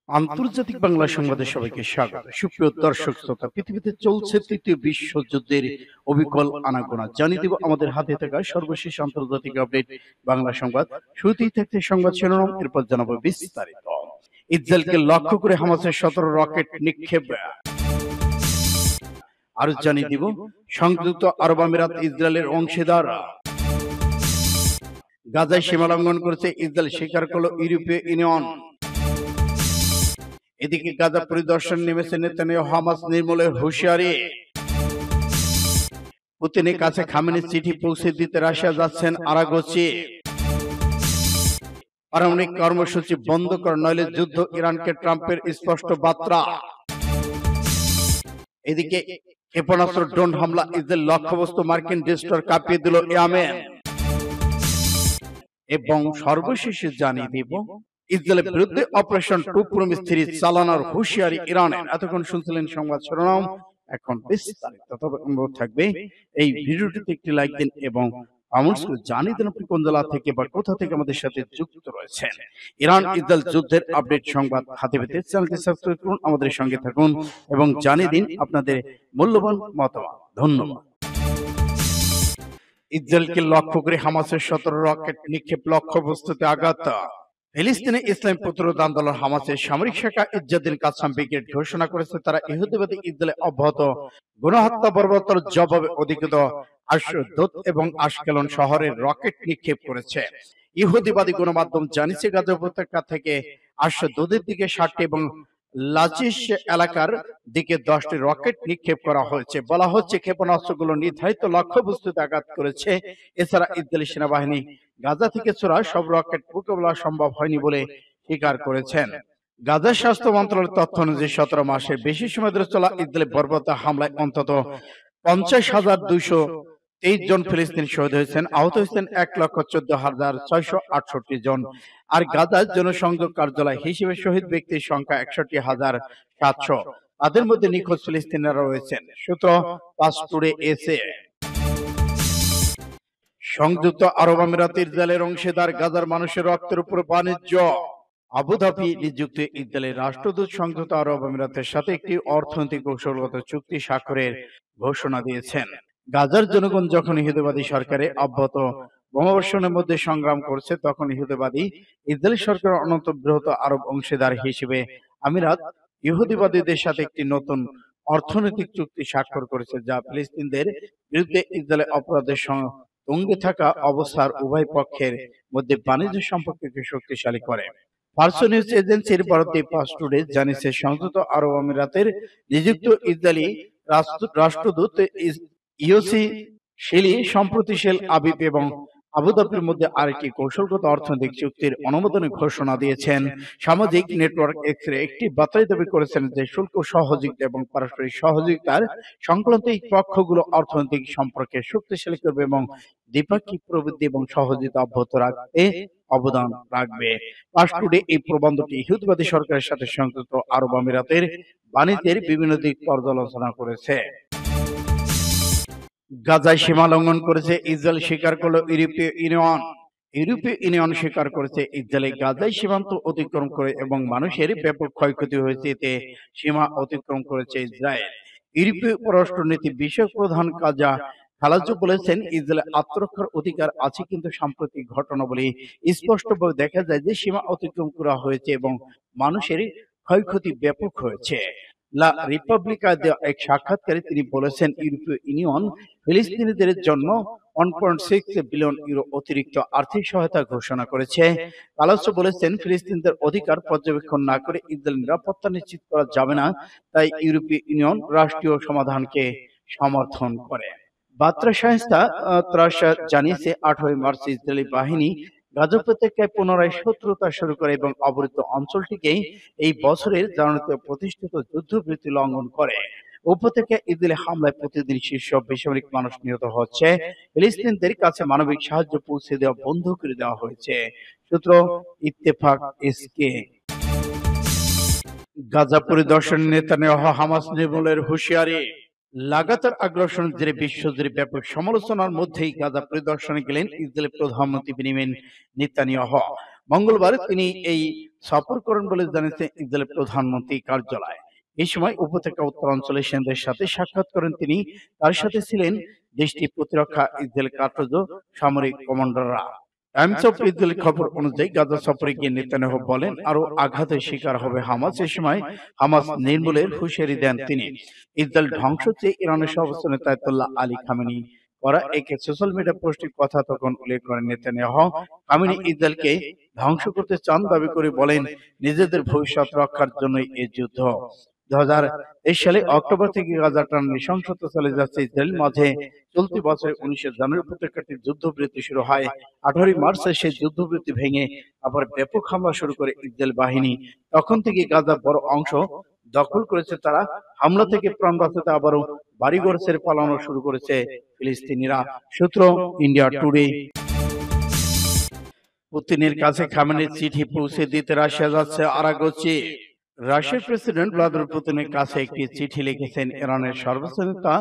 আন্তর্জাতিক বাংলা সংবাদে সবাইকে স্বাগত। সুপ্রিয় দর্শক শ্রোতা, পৃথিবীতে চলছে তৃতীয় বিশ্বযুদ্ধের অবিকল আনাগোনা। জানিয়ে দিব আমাদের হাতে থাকা সর্বশেষ আন্তর্জাতিক আপডেট বাংলা সংবাদ। শুরুতেই থাকছে সংবাদ শিরোনাম, এরপর জানাবো বিস্তারিত। ইসরায়েলকে লক্ষ্য করে হামাসের 17 রকেট নিক্ষেপ। আরো জানিয়ে দিব সংযুক্ত আরব আমিরাত ইসরায়েলের অংশীদার। গাজায় সীমা লঙ্ঘন করেছে ইসরায়েল, স্বীকার করল ইউরোপীয় ইউনিয়ন। এদিকে গাজা পরিদর্শন নেমেছে নেতানিয়াহু, হামাস নির্মূলের হুঁশিয়ারি। পুতিনের কাছে খামেনির চিঠি পৌঁছে দিতে রাশিয়া যাচ্ছেন আরাগচি। পারমাণবিক কর্মসূচি বন্ধ কর, নইলে যুদ্ধ, ইরানকে ট্রাম্পের স্পষ্ট বার্তা। এদিকে ক্ষেপণাস্ত্র ড্রোন হামলা, ইসরায়েল লক্ষ্যবস্তু মার্কিন ডেস্ট্রয়ার কাঁপিয়ে দিল ইয়েমেন। এবং সর্বশেষে জানিয়ে দিব ইসরায়েলের বিরুদ্ধে অপারেশন 2.3 চালানোর হুঁশিয়ারি ইরানের। এতক্ষণ শুনছিলেন সংবাদ শিরোনাম, এখন বিস্তারিত থাকবে। এই ভিডিওটিতে একটি লাইক দিন এবং জানিয়ে দিন আপনি কোন জেলা থেকে বা কোথা থেকে আমাদের সাথে যুক্ত রয়েছেন। ইরান ইসরায়েল যুদ্ধের আপডেট সংবাদ হাতে পেতে চ্যানেলটি সাবস্ক্রাইব করুন, আমাদের সঙ্গে থাকুন এবং জানিয়ে দিন আপনাদের মূল্যবান মতামত। ধন্যবাদ। ইসরায়েলকে লক্ষ্য করে হামাসের 17 রকেট নিক্ষেপ, লক্ষ্যবস্তুতে আঘাত। ফিলিস্তিনে ইসলাম প্রতিরোধ আন্দোলন হামাসের সামরিক শাখা ইজ্জাদ্দিন কাসাম ব্রিগেড ঘোষণা করেছে তারা ইহুদিবাদী ইসরায়েলে অব্যাহত গণহত্যা বর্বরতার জবাবে অধিকৃত আশদোদ এবং আশকেলন শহরের রকেট নিক্ষেপ করেছে। ইহুদিবাদী গণমাধ্যম জানিয়েছে গাজা উপত্যকা থেকে আশদোদের দিকে 60টি এবং লাচিস এলাকার দিকে 10টি রকেট নিক্ষেপ করা হয়েছে। বলা হচ্ছে ক্ষেপণাস্ত্রগুলো নির্ধারিত লক্ষ্যবস্তুতে আঘাত করেছে। এছাড়া ইসরায়েলি সেনাবাহিনী গাজা থেকে ছোড়া সব রকেট মোকাবেলা সম্ভব হয়নি বলে স্বীকার করেছেন। গাজার স্বাস্থ্য মন্ত্রণালয়ের তথ্য অনুযায়ী 17 মাসের বেশি সময় ধরে চলা ইসরায়েলি বর্বরতা হামলায় অন্তত 50,223 জন ফিলিস্তিনি শহীদ হয়েছেন, আহত হয়েছেন 1,14,668 জন। আর গাজার জনসংযোগ কার্যালয় হিসেবে শহীদ ব্যক্তির সংখ্যা 61,700। তাদের মধ্যে নিখোঁজ ফিলিস্তিনিরা রয়েছেন। সূত্র পাস টুডে এসে। সংযুক্ত আরব আমিরাত ইসরায়েলের অংশীদার, গাজার মানুষের রক্তের উপর বাণিজ্য। আবুধাবি নিযুক্ত ইসরায়েলের রাষ্ট্রদূত সংযুক্ত আরব আমিরাতের সাথে একটি অর্থনৈতিক কৌশলগত চুক্তি স্বাক্ষরের ঘোষণা দিয়েছেন। গাজার জনগণ যখন ইহুদিবাদী সরকারের অব্যাহত বোমাবর্ষণের মধ্যে সংগ্রাম করছে, তখন ইহুদিবাদী ইসরায়েলি সরকারের অন্যতম বৃহৎ আরব অংশীদার হিসেবে আমিরাত ইহুদিবাদীদের সাথে একটি নতুন অর্থনৈতিক চুক্তি স্বাক্ষর করেছে, যা ফিলিস্তিনদের বিরুদ্ধে ইসরায়েলের অপরাধের তুঙ্গে থাকা অবস্থার উভয় পক্ষের মধ্যে বাণিজ্য সম্পর্ককে শক্তিশালী করে। ফার্স নিউজ এজেন্সির বরাতে পাস টুডে জানিয়েছে সংযুক্ত আরব আমিরাতের নিযুক্ত ইসরায়েলি রাষ্ট্রদূত ইয়োসি শিলি সম্প্রতি শেল আবিব এবং আবুধাবির মধ্যে আরেকটি কৌশলগত অর্থনৈতিক চুক্তির অনুমোদনের ঘোষণা দিয়েছেন। সামাজিক নেটওয়ার্ক এক্সরে একটি বার্তায় দাবি করেছেন যে শুল্ক সহযোগিতা এবং পারস্পরিক সহযোগিতার সংক্রান্ত এই পক্ষগুলো অর্থনৈতিক সম্পর্কে শক্তিশালী করবে এবং দ্বিপাক্ষিক প্রবৃদ্ধি এবং সহযোগিতা অব্যাহত রাখতে অবদান রাখবে। পাস টুডে এই প্রবন্ধটি ইহুদিবাদী সরকারের সাথে সংযুক্ত আরব আমিরাতের বাণিজ্যের বিভিন্ন দিক পর্যালোচনা করেছে। গাজায় সীমা লঙ্ঘন করেছে ইসরায়েল, স্বীকার করল ইউরোপীয় ইউনিয়ন। ইউরোপীয় ইউনিয়ন স্বীকার করেছে ইসরায়েল গাজায় সীমান্ত অতিক্রম করে এবং মানুষের ব্যাপক ক্ষয়ক্ষতি হয়েছে, এতে সীমা অতিক্রম করেছে ইসরায়েল। ইউরোপীয় পররাষ্ট্রনীতি বিষয়ক প্রধান কাজা খালাজু বলেছেন, ইসরায়েলের আত্মরক্ষার অধিকার আছে, কিন্তু সাম্প্রতিক ঘটনাবলী স্পষ্টভাবে দেখা যায় যে সীমা অতিক্রম করা হয়েছে এবং মানুষের ক্ষয়ক্ষতি ব্যাপক হয়েছে। লা রিপাবলিকা দেওয়া এক সাক্ষাৎকারে তিনি বলেছেন, ইউরোপীয় ইউনিয়ন ফিলিস্তিনিদের জন্য 1.6 বিলিয়ন ইউরো অতিরিক্ত আর্থিক সহায়তা ঘোষণা করেছে। কালাসো বলেছেন, ফিলিস্তিনিদের অধিকার পর্যবেক্ষণ না করে ইসরায়েল নিরাপত্তা নিশ্চিত করা যাবে না, তাই ইউরোপীয় ইউনিয়ন রাষ্ট্রীয় সমাধানকে সমর্থন করে। বার্তা সংস্থা ত্রাসা জানিয়েছে, 18 মার্চ ইসরায়েলি বাহিনী গাজা উপত্যকায় পুনরায় শত্রুতা শুরু করে এবং অবরুদ্ধ অঞ্চলটিকে এই বছরের জানুয়ারিতে প্রতিষ্ঠিত যুদ্ধবিরতি লঙ্ঘন করে। উপত্যকায় ইসরায়েলি হামলায় প্রতিদিন শীর্ষ বেসামরিক মানুষ নিহত হচ্ছে। ফিলিস্তিনিদের কাছে মানবিক সাহায্য পৌঁছে দেওয়া বন্ধ করে দেওয়া হয়েছে। সূত্র ইত্তেফাক এসকে। গাজা পরিদর্শন, নেতানিয়াহু হামাস নির্মূলের হুঁশিয়ারি। লাগাতার আগ্রাসনের জেরে বিশ্বজুড়ে ব্যাপক সমালোচনার মধ্যেই গাজা পরিদর্শনে গেলেন ইসরায়েলের প্রধানমন্ত্রী বেনিয়ামিন নেতানিয়াহু। মঙ্গলবার তিনি এই সফর করেন বলে জানিয়েছে ইসরায়েলের প্রধানমন্ত্রী কার্যালয়। এই সময় উপত্যকা উত্তরাঞ্চলে সেনাদের সাথে সাক্ষাৎ করেন তিনি। তার সাথে ছিলেন দেশটির প্রতিরক্ষা ইসরায়েল কার্যত সামরিক কমান্ডাররা। টাইমস অফ ইসরায়েলের খবর অনুযায়ী গাজা সফরে গিয়ে নেতানিয়াহু বলেন আরো আঘাতের শিকার হবে হামাস। এ সময় হামাস নির্মূলের হুঁশিয়ারি দেন তিনি। ইসরায়েল ধ্বংস চেয়ে ইরানের সর্বোচ্চ নেতা আয়াতুল্লাহ আলী খামেনি করা এক সোশ্যাল মিডিয়া পোস্টের কথা তখন উল্লেখ করেন নেতানিয়াহু। খামেনি ইসরায়েলকে ধ্বংস করতে চান দাবি করে বলেন নিজেদের ভবিষ্যৎ রক্ষার জন্যই এই যুদ্ধ। 2023 সালে অক্টোবর থেকে গাজা টান নৃশংসতা চালিয়ে যাচ্ছে ইসরায়েল। মাঝে চলতি বছরের 19 জানুয়ারি উপত্যকাটি যুদ্ধবিরতি শুরু হয়। 18 মার্চে সেই যুদ্ধবিরতি ভেঙে আবার ব্যাপক হামলা শুরু করে ইসরায়েল বাহিনী। তখন থেকে গাজার বড় অংশ দখল করেছে তারা। হামলা থেকে প্রাণ বাঁচাতে আবারও বাড়িঘর ছেড়ে পালানো শুরু করেছে ফিলিস্তিনিরা। সূত্র ইন্ডিয়া টুডে। পুতিনের কাছে খামেনির চিঠি পৌঁছে দিতে রাশিয়া যাচ্ছে আরাগচি। রাশিয়ার প্রেসিডেন্ট ভ্লাদিমির পুতিনের কাছে একটি চিঠি লিখেছেন ইরানের সর্বোচ্চ নেতা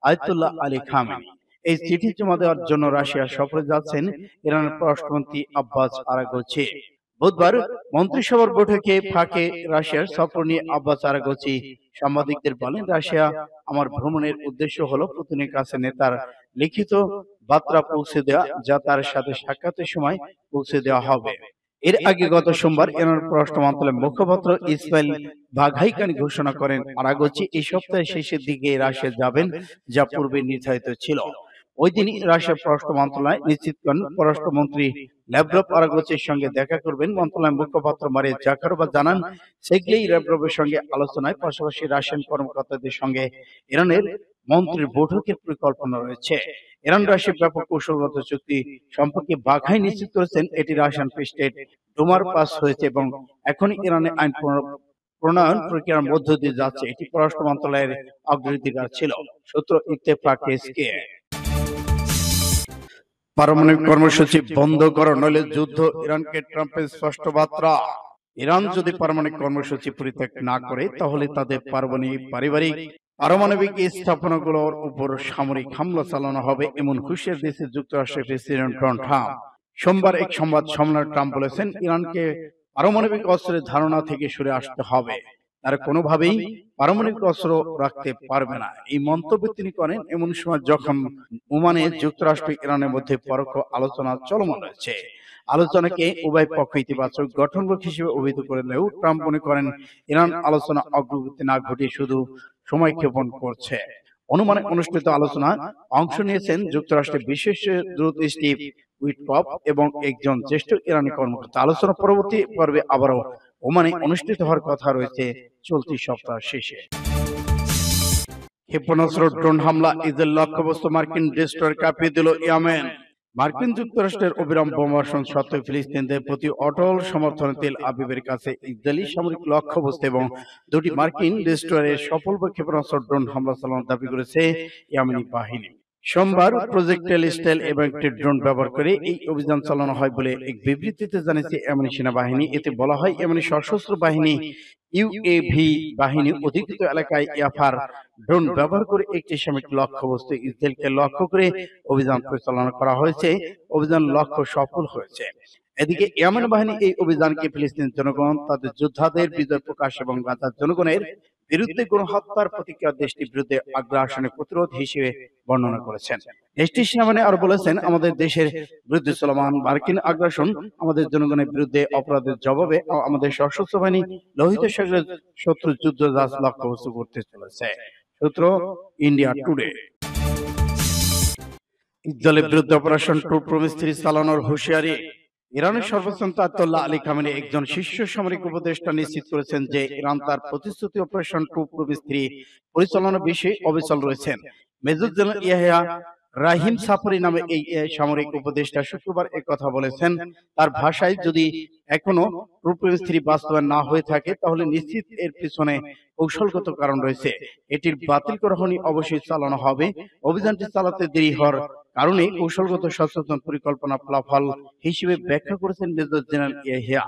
আয়াতুল্লাহ আলী খামেনি। এই চিঠি জমা দেওয়ার জন্য রাশিয়া সফরে যাচ্ছেন ইরানের পররাষ্ট্রমন্ত্রী আব্বাস আরাগচি। বুধবার মন্ত্রিসভার বৈঠকে ফাঁকে রাশিয়ার সফর নিয়ে আব্বাস আরাগচি সাংবাদিকদের বলেন, রাশিয়া আমার ভ্রমণের উদ্দেশ্য হলো পুতিনের কাছে নেতার লিখিত বার্তা পৌঁছে দেওয়া, যা তার সাথে সাক্ষাতের সময় পৌঁছে দেওয়া হবে। এর আগে গত সোমবার ইরানের পররাষ্ট্র মন্ত্রণালয়ের মুখপাত্র ইসমাইল বাঘাইকানি ঘোষণা করেন আরাগচি এই সপ্তাহের শেষের দিকে রাশিয়া যাবেন, যা পূর্বে নির্ধারিত ছিল। ওই দিনই রাশিয়ার পররাষ্ট্র মন্ত্রণালয় নিশ্চিত করেন পররাষ্ট্রমন্ত্রী ল্যাভরভ আরাগচির সঙ্গে দেখা করবেন। মন্ত্রণালয়ের মুখপাত্র মারিয়া জাকারোভা জানান, সেগলেই ল্যাভরভের সঙ্গে আলোচনায় পাশাপাশি রাশিয়ান কর্মকর্তাদের সঙ্গে ইরানের মন্ত্রীর বৈঠকের পরিকল্পনা রয়েছে। ইরান রাশিয়ার ব্যাপক কৌশলগত চুক্তি সম্পর্কে বাঘাই নিশ্চিত করেছেন এটি রাশিয়ান প্রেসিডেন্ট ডোমার পাস হয়েছে এবং এখনই ইরানের আইন প্রণয়ন প্রক্রিয়ার মধ্য দিয়ে যাচ্ছে। এটি পররাষ্ট্র মন্ত্রণালয়ের অগ্রাধিকার ছিল। সূত্র ইত্তেফাক এসকে। পারমাণবিক কর্মসূচি বন্ধ করো নইলে যুদ্ধ, ইরানকে ট্রাম্পের স্পষ্ট বার্তা। ইরান যদি পারমাণবিক কর্মসূচি পরিত্যাগ না করে তাহলে তাদের পারমাণবিক স্থাপনাগুলোর উপর সামরিক হামলা চালানো হবে, এমন হুঁশিয়ারি দিয়েছে যুক্তরাষ্ট্রের প্রেসিডেন্ট ডোনাল্ড ট্রাম্প। সোমবার এক সংবাদ সম্মেলনে ট্রাম্প বলেছেন, ইরানকে পারমাণবিক অস্ত্রের ধারণা থেকে সরে আসতে হবে। তারা কোনোভাবেই পারমাণবিক অস্ত্র রাখতে পারবে না। এই মন্তব্য তিনি করেন এমন সময় যখন ওমানে যুক্তরাষ্ট্র ইরানের মধ্যে পরোক্ষ আলোচনা চলমান রয়েছে। আলোচনাকে উভয় পক্ষ ইতিবাচক গঠনমূলক হিসেবে অভিহিত করলেও ট্রাম্প মনে করেন ইরান আলোচনা অগ্রগতি না ঘটিয়ে শুধু সময় ক্ষেপণ করছে। অনুমানে অনুষ্ঠিত আলোচনায় অংশ নিয়েছেন যুক্তরাষ্ট্রের বিশেষ দূত স্টিভ উইটকফ এবং একজন জ্যেষ্ঠ ইরানি কর্মকর্তা। আলোচনা পরবর্তী পর্বে আবারও ওমানে অনুষ্ঠিত হওয়ার কথা রয়েছে চলতি সপ্তাহ শেষে। ক্ষেপণাস্ত্র ড্রোন হামলা, ইসরায়েল লক্ষ্যবস্তু মার্কিন ডেস্ট্রয়ার কাঁপিয়ে দিল ইয়েমেন। মার্কিন যুক্তরাষ্ট্রের অবিরাম বোমাবর্ষণ সত্ত্বেও ফিলিস্তিনিদের প্রতি অটল সমর্থনে তেল আবিবের কাছে ইসরায়েলি সামরিক লক্ষ্যবস্তু এবং দুটি মার্কিন ডেস্ট্রয়ারে সফল ক্ষেপণাস্ত্র ড্রোন হামলা চালানোর দাবি করেছে ইয়েমেনি বাহিনী। সোমবার প্রজেক্ট টেলিস্টেল এবং একটি ড্রোন ব্যবহার করে এই অভিযান চালানো হয় বলে এক বিবৃতিতে জানিয়েছে ইয়েমেনি সেনাবাহিনী। এতে বলা হয়, ইয়েমেনি সশস্ত্র বাহিনী ইউএভি বাহিনী অধিকৃত এলাকায় ইয়াফার ড্রোন ব্যবহার করে একটি সামরিক লক্ষ্যবস্তু ইসরায়েলকে লক্ষ্য করে অভিযান পরিচালনা করা হয়েছে। অভিযান লক্ষ্য সফল হয়েছে। এদিকে ইয়েমেন বাহিনী এই অভিযানকে ফিলিস্তিন জনগণ, তাদের যোদ্ধাদের বিজয় প্রকাশ এবং গাজার জনগণের বিরুদ্ধে গণহত্যার প্রতিক্রিয়া দেশটির বিরুদ্ধে আগ্রাসনের প্রতিরোধ হিসেবে বর্ণনা করেছেন। দেশটির সেনাবাহিনী আরো বলেছেন, আমাদের দেশের বিরুদ্ধে চলমান মার্কিন আগ্রাসন আমাদের জনগণের বিরুদ্ধে অপরাধের জবাবে আমাদের সশস্ত্র বাহিনী লোহিত সাগরের শত্রু যুদ্ধ জাহাজ লক্ষ্যবস্তু করতে চলেছে। সূত্র ইন্ডিয়া টুডে। ইসরায়েলের বিরুদ্ধে অপারেশন ট্রু প্রমিস 3 চালানোর হুঁশিয়ারি। ইরানের সর্বোচ্চ নেতা আয়াতুল্লাহ আলী খামেনি একজন শীর্ষ সামরিক উপদেষ্টা নিশ্চিত করেছেন যে ইরান তার প্রতিশ্রুতি অপারেশন ট্রু প্রমিস 3 পরিচালনার বিষয়ে অবিচল রয়েছেন। মেজর জেনারেল ইয়াহিয়া রাহিম সাফরি নামে এই সামরিক উপদেষ্টা শুক্রবার কথা বলেছেন। তার ভাষায়, যদি এখনো ট্রু প্রমিস 3 বাস্তবায়ন না হয়ে থাকে তাহলে নিশ্চিত এর পিছনে কৌশলগত কারণ রয়েছে। এটির বাতিল করা হয়নি, অবশ্যই চালানো হবে। অভিযানটি চালাতে দেরি হওয়ার কারণে কৌশলগত সচেতন পরিকল্পনা ফলাফল হিসেবে ব্যাখ্যা করেছেন মেজর জেনারেল ইয়াহিয়া।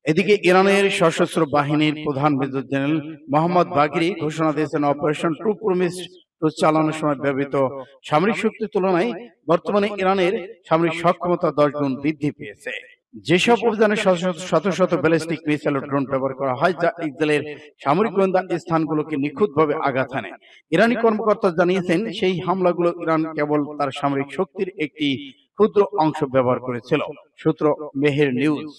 এদিকে ইরানের সশস্ত্র বাহিনীর প্রধান মেজর জেনারেল মোহাম্মদ বাগিরি ঘোষণা দিয়েছেন, অপারেশন ট্রু প্রমিস চালানোর সময় ব্যবহৃত সামরিক শক্তির তুলনায় বর্তমানে ইরানের সামরিক সক্ষমতা 10 গুণ বৃদ্ধি পেয়েছে। যেসব অভিযানে শত শত শত ব্যালিস্টিক মিসাইল ও ড্রোন ব্যবহার করা হয়, যা ইসরায়েলের সামরিক গোয়েন্দা স্থানগুলোকে নিখুঁতভাবে আঘাত হানে। ইরানি কর্মকর্তা জানিয়েছেন, সেই হামলাগুলো ইরান কেবল তার সামরিক শক্তির একটি ক্ষুদ্র অংশ ব্যবহার করেছিল। সূত্র মেহের নিউজ।